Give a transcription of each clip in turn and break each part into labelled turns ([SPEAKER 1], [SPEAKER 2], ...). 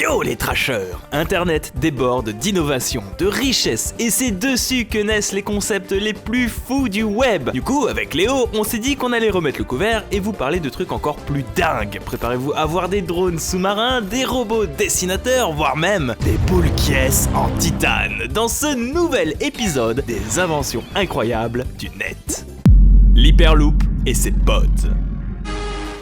[SPEAKER 1] Yo les trashers! Internet déborde d'innovation, de richesse, et c'est dessus que naissent les concepts les plus fous du web. Du coup, avec Léo, on s'est dit qu'on allait remettre le couvert et vous parler de trucs encore plus dingues. Préparez-vous à voir des drones sous-marins, des robots dessinateurs, voire même des boules qui en titane, dans ce nouvel épisode des inventions incroyables du net. L'Hyperloop et ses potes.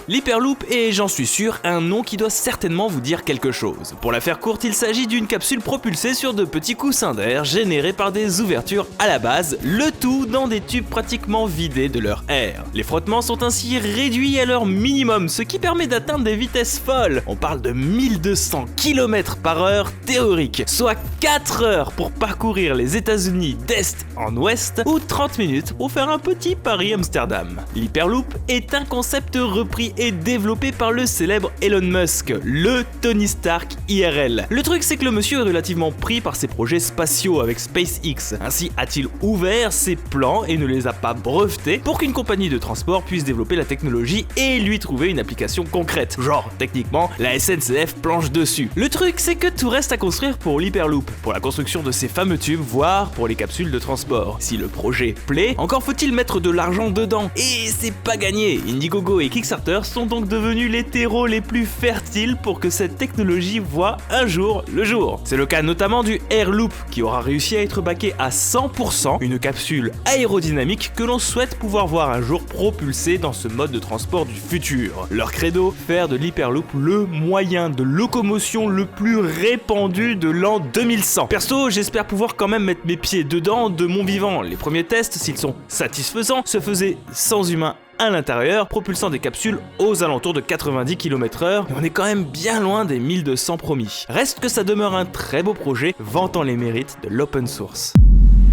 [SPEAKER 1] L'Hyperloop est, j'en suis sûr, un nom qui doit certainement vous dire quelque chose. Pour la faire courte, il s'agit d'une capsule propulsée sur de petits coussins d'air générés par des ouvertures à la base, le tout dans des tubes pratiquement vidés de leur air. Les frottements sont ainsi réduits à leur minimum, ce qui permet d'atteindre des vitesses folles. On parle de 1200 km/h théorique, soit 4 heures pour parcourir les États-Unis d'est en ouest ou 30 minutes pour faire un petit Paris-Amsterdam. L'Hyperloop est un concept repris et développé par le célèbre Elon Musk, le Tony Stark IRL. Le truc, c'est que le monsieur est relativement pris par ses projets spatiaux avec SpaceX. Ainsi a-t-il ouvert ses plans et ne les a pas brevetés pour qu'une compagnie de transport puisse développer la technologie et lui trouver une application concrète. Genre, techniquement, la SNCF planche dessus. Le truc, c'est que tout reste à construire pour l'Hyperloop, pour la construction de ces fameux tubes, voire pour les capsules de transport. Si le projet plaît, encore faut-il mettre de l'argent dedans. Et c'est pas gagné. Indiegogo et Kickstarter sont donc devenus les terreaux les plus fertiles pour que cette technologie voie un jour le jour. C'est le cas notamment du Airloop qui aura réussi à être backé à 100%, une capsule aérodynamique que l'on souhaite pouvoir voir un jour propulsée dans ce mode de transport du futur. Leur credo, faire de l'Hyperloop le moyen de locomotion le plus répandu de l'an 2100. Perso, j'espère pouvoir quand même mettre mes pieds dedans de mon vivant. Les premiers tests, s'ils sont satisfaisants, se faisaient sans humains à l'intérieur, propulsant des capsules aux alentours de 90 km/h, mais on est quand même bien loin des 1200 promis. Reste que ça demeure un très beau projet, vantant les mérites de l'open source.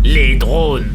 [SPEAKER 2] Les drones.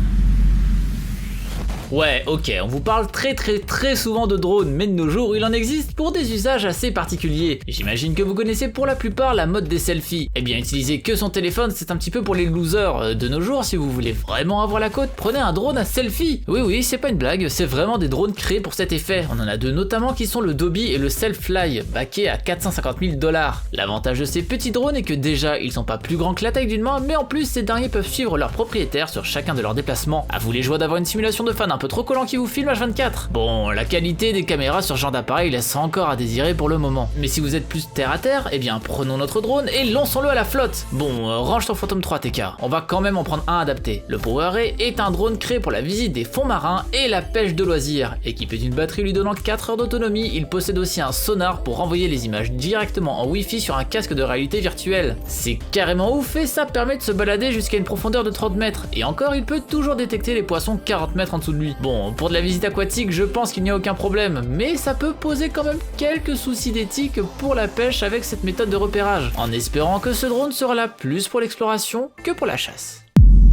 [SPEAKER 2] Ouais, ok, on vous parle très souvent de drones, mais de nos jours, il en existe pour des usages assez particuliers. J'imagine que vous connaissez pour la plupart la mode des selfies. Eh bien, utiliser que son téléphone, c'est un petit peu pour les losers. De nos jours, si vous voulez vraiment avoir la cote, prenez un drone à selfie. Oui, c'est pas une blague, c'est vraiment des drones créés pour cet effet. On en a deux notamment qui sont le Dobby et le Self-Fly, backés à 450 000 $. L'avantage de ces petits drones est que déjà, ils sont pas plus grands que la taille d'une main, mais en plus, ces derniers peuvent suivre leur propriétaire sur chacun de leurs déplacements. À vous les joies d'avoir une simulation de fan un peu trop collant qui vous filme H24. Bon, la qualité des caméras sur ce genre d'appareil laisse encore à désirer pour le moment. Mais si vous êtes plus terre à terre, eh bien prenons notre drone et lançons-le à la flotte. Bon, range ton Phantom 3 TK, on va quand même en prendre un adapté. Le Power Ray est un drone créé pour la visite des fonds marins et la pêche de loisirs. Équipé d'une batterie lui donnant 4 heures d'autonomie, il possède aussi un sonar pour renvoyer les images directement en Wi-Fi sur un casque de réalité virtuelle. C'est carrément ouf et ça permet de se balader jusqu'à une profondeur de 30 mètres. Et encore, il peut toujours détecter les poissons 40 mètres en dessous de lui. Bon, pour de la visite aquatique, je pense qu'il n'y a aucun problème, mais ça peut poser quand même quelques soucis d'éthique pour la pêche avec cette méthode de repérage, en espérant que ce drone sera là plus pour l'exploration que pour la chasse.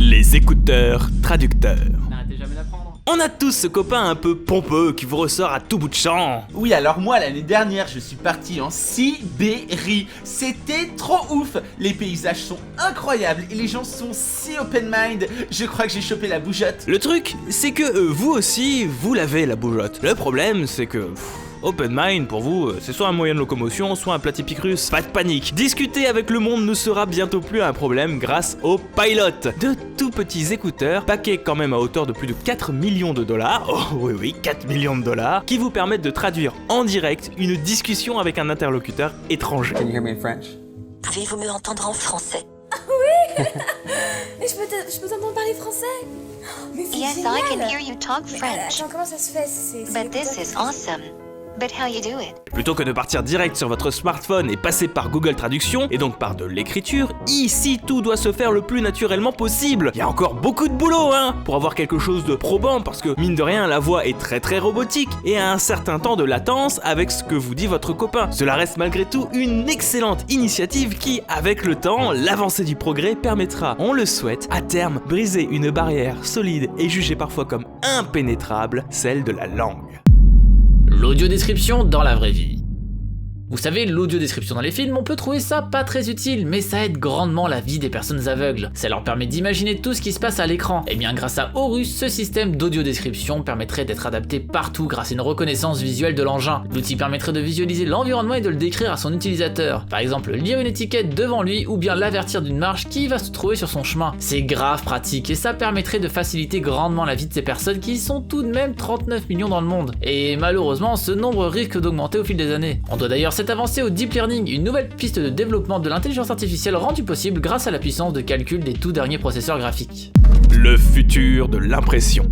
[SPEAKER 1] Les écouteurs traducteurs.
[SPEAKER 2] N'arrêtez jamais d'apprendre.
[SPEAKER 1] On a tous ce copain un peu pompeux qui vous ressort à tout bout de champ.
[SPEAKER 3] Oui, alors moi l'année dernière je suis parti en Sibérie. C'était trop ouf. Les paysages sont incroyables et les gens sont si open mind. Je crois que j'ai chopé la bougeotte.
[SPEAKER 1] Le truc, c'est que vous aussi, vous l'avez la bougeotte. Le problème, c'est que... Open Mind, pour vous, c'est soit un moyen de locomotion, soit un plat typique russe. Pas de panique. Discuter avec le monde ne sera bientôt plus un problème grâce au Pilot. De tout petits écouteurs, paquets quand même à hauteur de plus de 4 millions de $. Oh oui, 4 millions de $, qui vous permettent de traduire en direct une discussion avec un interlocuteur étranger.
[SPEAKER 4] Can you hear me in French?
[SPEAKER 5] Pouvez-vous me entendre en français?
[SPEAKER 6] Oui. Mais je peux t'entendre parler français? Mais c'est
[SPEAKER 5] Yes,
[SPEAKER 6] génial.
[SPEAKER 5] I can hear you talk French.
[SPEAKER 6] Attends, comment ça se fait?
[SPEAKER 5] But this is awesome. But how you do it?
[SPEAKER 1] Plutôt que de partir direct sur votre smartphone et passer par Google Traduction, et donc par de l'écriture, ici tout doit se faire le plus naturellement possible. Il y a encore beaucoup de boulot, pour avoir quelque chose de probant, parce que mine de rien, la voix est très robotique, et a un certain temps de latence avec ce que vous dit votre copain. Cela reste malgré tout une excellente initiative qui, avec le temps, l'avancée du progrès permettra, on le souhaite, à terme, briser une barrière solide et jugée parfois comme impénétrable, celle de la langue.
[SPEAKER 2] L'audio description dans la vraie vie. Vous savez, l'audio-description dans les films, on peut trouver ça pas très utile, mais ça aide grandement la vie des personnes aveugles. Ça leur permet d'imaginer tout ce qui se passe à l'écran. Et bien grâce à Horus, ce système d'audio-description permettrait d'être adapté partout grâce à une reconnaissance visuelle de l'engin. L'outil permettrait de visualiser l'environnement et de le décrire à son utilisateur. Par exemple, lire une étiquette devant lui ou bien l'avertir d'une marche qui va se trouver sur son chemin. C'est grave pratique et ça permettrait de faciliter grandement la vie de ces personnes qui sont tout de même 39 millions dans le monde. Et malheureusement, ce nombre risque d'augmenter au fil des années. On doit d'ailleurs cette avancée au deep learning, une nouvelle piste de développement de l'intelligence artificielle rendue possible grâce à la puissance de calcul des tout derniers processeurs graphiques.
[SPEAKER 1] Le futur de l'impression.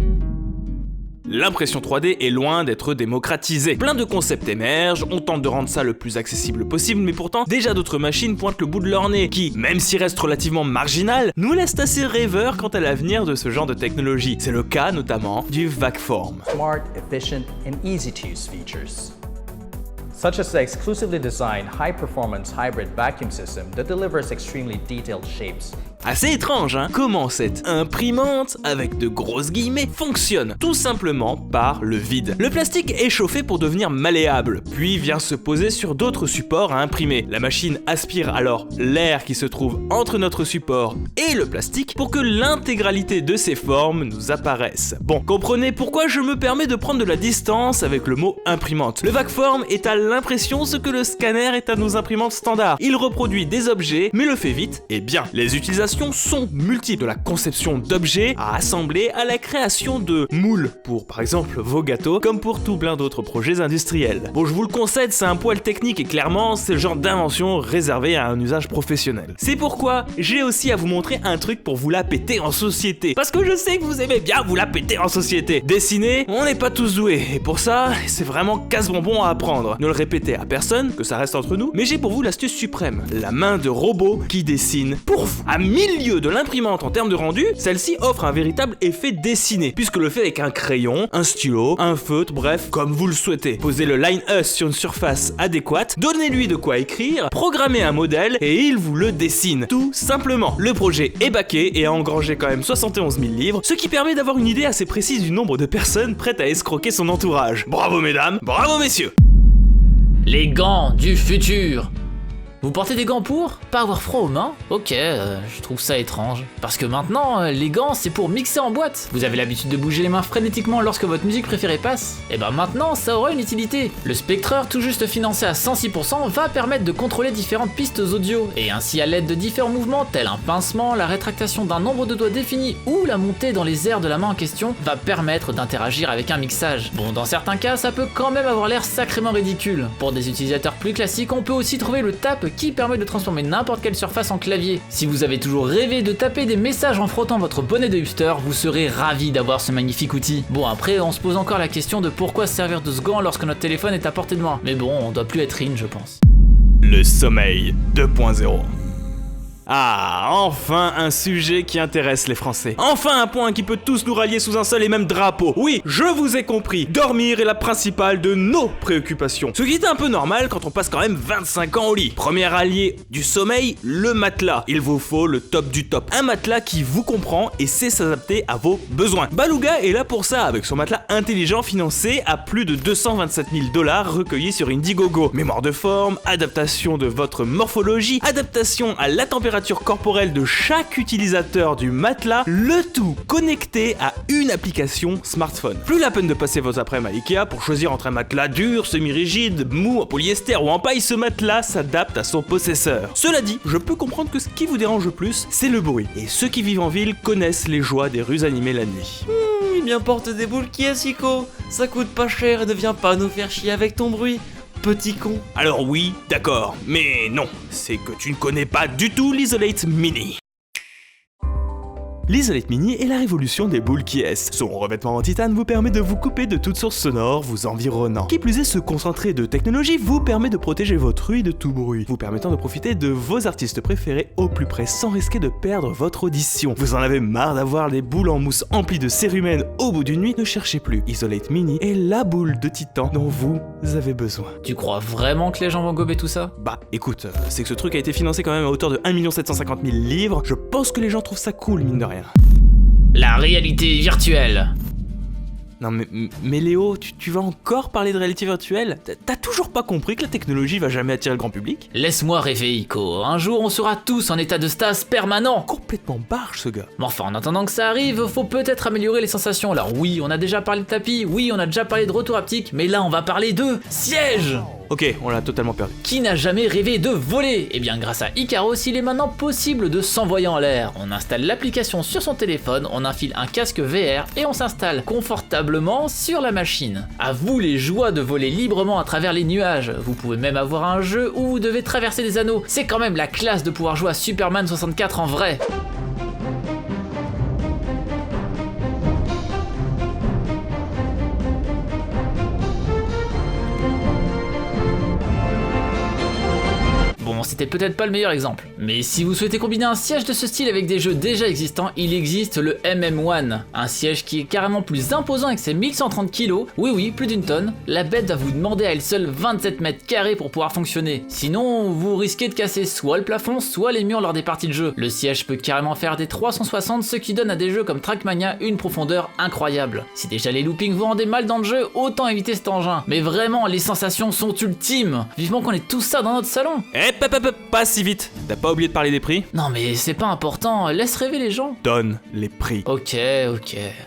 [SPEAKER 1] L'impression 3D est loin d'être démocratisée. Plein de concepts émergent, on tente de rendre ça le plus accessible possible, mais pourtant, déjà d'autres machines pointent le bout de leur nez, qui, même s'il reste relativement marginal, nous laissent assez rêveurs quant à l'avenir de ce genre de technologie. C'est le cas notamment du VACForm.
[SPEAKER 4] Smart, efficient, and easy to use features, such as the exclusively designed high-performance hybrid vacuum system that delivers extremely detailed shapes.
[SPEAKER 1] Assez étrange, hein? Comment cette imprimante, avec de grosses guillemets, fonctionne tout simplement par le vide. Le plastique est chauffé pour devenir malléable, puis vient se poser sur d'autres supports à imprimer. La machine aspire alors l'air qui se trouve entre notre support et le plastique pour que l'intégralité de ces formes nous apparaisse. Bon, comprenez pourquoi je me permets de prendre de la distance avec le mot imprimante. Le VACForm est à l'impression ce que le scanner est à nos imprimantes standards. Il reproduit des objets, mais le fait vite et bien. Les utilisations sont multiples, de la conception d'objets à assembler à la création de moules pour par exemple vos gâteaux, comme pour tout plein d'autres projets industriels. Bon, je vous le concède, c'est un poil technique et clairement c'est le genre d'invention réservée à un usage professionnel. C'est pourquoi j'ai aussi à vous montrer un truc pour vous la péter en société, parce que je sais que vous aimez bien vous la péter en société. Dessiner, on n'est pas tous doués, et pour ça, c'est vraiment casse-bonbon à apprendre. Ne le répétez à personne, que ça reste entre nous, mais j'ai pour vous l'astuce suprême, la main de robot qui dessine pour vous. À milieu de l'imprimante en termes de rendu, celle-ci offre un véritable effet dessiné, puisque le fait avec un crayon, un stylo, un feutre, bref, comme vous le souhaitez. Posez le Line Us sur une surface adéquate, donnez-lui de quoi écrire, programmez un modèle et il vous le dessine, tout simplement. Le projet est backé et a engrangé quand même 71 000 livres, ce qui permet d'avoir une idée assez précise du nombre de personnes prêtes à escroquer son entourage. Bravo mesdames, bravo messieurs.
[SPEAKER 2] Les gants du futur. Vous portez des gants pour pas avoir froid aux mains? Ok, je trouve ça étrange. Parce que maintenant, les gants, c'est pour mixer en boîte. Vous avez l'habitude de bouger les mains frénétiquement lorsque votre musique préférée passe? Et ben maintenant, ça aura une utilité. Le Spectreur, tout juste financé à 106%, va permettre de contrôler différentes pistes audio. Et ainsi, à l'aide de différents mouvements, tels un pincement, la rétractation d'un nombre de doigts défini ou la montée dans les airs de la main en question, va permettre d'interagir avec un mixage. Bon, dans certains cas, ça peut quand même avoir l'air sacrément ridicule. Pour des utilisateurs plus classiques, on peut aussi trouver le tap qui permet de transformer n'importe quelle surface en clavier. Si vous avez toujours rêvé de taper des messages en frottant votre bonnet de hipster, vous serez ravi d'avoir ce magnifique outil. Bon, après, on se pose encore la question de pourquoi se servir de ce gant lorsque notre téléphone est à portée de main. Mais bon, on doit plus être in, je pense.
[SPEAKER 1] Le sommeil 2.0. Ah, enfin un sujet qui intéresse les Français. Enfin un point qui peut tous nous rallier sous un seul et même drapeau. Oui, je vous ai compris, dormir est la principale de nos préoccupations. Ce qui est un peu normal quand on passe quand même 25 ans au lit. Premier allié du sommeil, le matelas. Il vous faut le top du top. Un matelas qui vous comprend et sait s'adapter à vos besoins. Beluga est là pour ça, avec son matelas intelligent financé à plus de 227 000 $ recueillis sur Indiegogo. Mémoire de forme, adaptation de votre morphologie, adaptation à la température corporelle de chaque utilisateur du matelas, le tout connecté à une application smartphone. Plus la peine de passer vos après-midi à Ikea pour choisir entre un matelas dur, semi-rigide, mou, en polyester ou en paille, ce matelas s'adapte à son possesseur. Cela dit, je peux comprendre que ce qui vous dérange le plus, c'est le bruit. Et ceux qui vivent en ville connaissent les joies des rues animées la nuit.
[SPEAKER 7] Il importe des boules qui est, Chico. Ça coûte pas cher et ne viens pas nous faire chier avec ton bruit. Petit con.
[SPEAKER 1] Alors oui, d'accord, mais non, c'est que tu ne connais pas du tout l'Isolate Mini. L'Isolate Mini est la révolution des boules qui est. Son revêtement en titane vous permet de vous couper de toute source sonore vous environnant. Qui plus est, ce concentré de technologie vous permet de protéger votre ouïe de tout bruit, vous permettant de profiter de vos artistes préférés au plus près sans risquer de perdre votre audition. Vous en avez marre d'avoir les boules en mousse emplies de cérumen au bout d'une nuit? Ne cherchez plus. Isolate Mini est la boule de titan dont vous avez besoin.
[SPEAKER 2] Tu crois vraiment que les gens vont gober tout ça?
[SPEAKER 1] Bah écoute, c'est que ce truc a été financé quand même à hauteur de 1 750 000 livres. Je pense que les gens trouvent ça cool, mine de rien.
[SPEAKER 2] La réalité virtuelle.
[SPEAKER 1] Non mais Léo, tu vas encore parler de réalité virtuelle? T'as toujours pas compris que la technologie va jamais attirer le grand public?
[SPEAKER 2] Laisse-moi rêver, Ico. Un jour, on sera tous en état de stase permanent.
[SPEAKER 1] Complètement barge ce gars.
[SPEAKER 2] Mais enfin, en attendant que ça arrive, faut peut-être améliorer les sensations. Alors oui, on a déjà parlé de tapis, oui, on a déjà parlé de retour haptique, mais là, on va parler de siège.
[SPEAKER 1] Ok, on l'a totalement perdu.
[SPEAKER 2] Qui n'a jamais rêvé de voler? Eh bien, grâce à Icaros, il est maintenant possible de s'envoyer en l'air. On installe l'application sur son téléphone, on infile un casque VR et on s'installe confortablement sur la machine. À vous les joies de voler librement à travers les nuages. Vous pouvez même avoir un jeu où vous devez traverser des anneaux. C'est quand même la classe de pouvoir jouer à Superman 64 en vrai. Bon, c'était peut-être pas le meilleur exemple, mais si vous souhaitez combiner un siège de ce style avec des jeux déjà existants, il existe le MM1, un siège qui est carrément plus imposant avec ses 1130 kg, oui, plus d'une tonne. La bête va vous demander à elle seule 27 mètres carrés pour pouvoir fonctionner, sinon vous risquez de casser soit le plafond, soit les murs lors des parties de jeu. Le siège peut carrément faire des 360, ce qui donne à des jeux comme Trackmania une profondeur incroyable. Si déjà les loopings vous rendaient mal dans le jeu, autant éviter cet engin. Mais vraiment, les sensations sont ultimes. Vivement qu'on ait tout ça dans notre salon.
[SPEAKER 1] Pas si vite. T'as pas oublié de parler des prix?
[SPEAKER 2] Non mais c'est pas important, laisse rêver les gens.
[SPEAKER 1] Donne les prix.
[SPEAKER 2] Ok.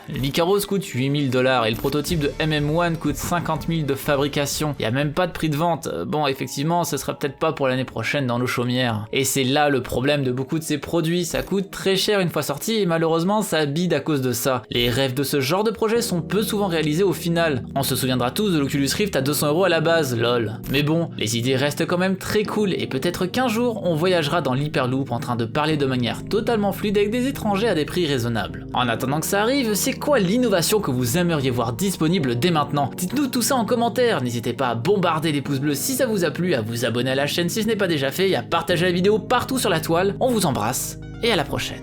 [SPEAKER 2] L'Icaros coûte $8000 et le prototype de MM1 coûte 50 000 de fabrication. Y a même pas de prix de vente. Bon, effectivement, ce sera peut-être pas pour l'année prochaine dans nos chaumières. Et c'est là le problème de beaucoup de ces produits. Ça coûte très cher une fois sorti et malheureusement ça bide à cause de ça. Les rêves de ce genre de projet sont peu souvent réalisés au final. On se souviendra tous de l'Oculus Rift à 200 € à la base, lol. Mais bon, les idées restent quand même très cool et peut-être qu'un jour on voyagera dans l'Hyperloop en train de parler de manière totalement fluide avec des étrangers à des prix raisonnables. En attendant que ça arrive, c'est quoi l'innovation que vous aimeriez voir disponible dès maintenant? Dites-nous tout ça en commentaire, n'hésitez pas à bombarder les pouces bleus si ça vous a plu, à vous abonner à la chaîne si ce n'est pas déjà fait et à partager la vidéo partout sur la toile. On vous embrasse et à la prochaine.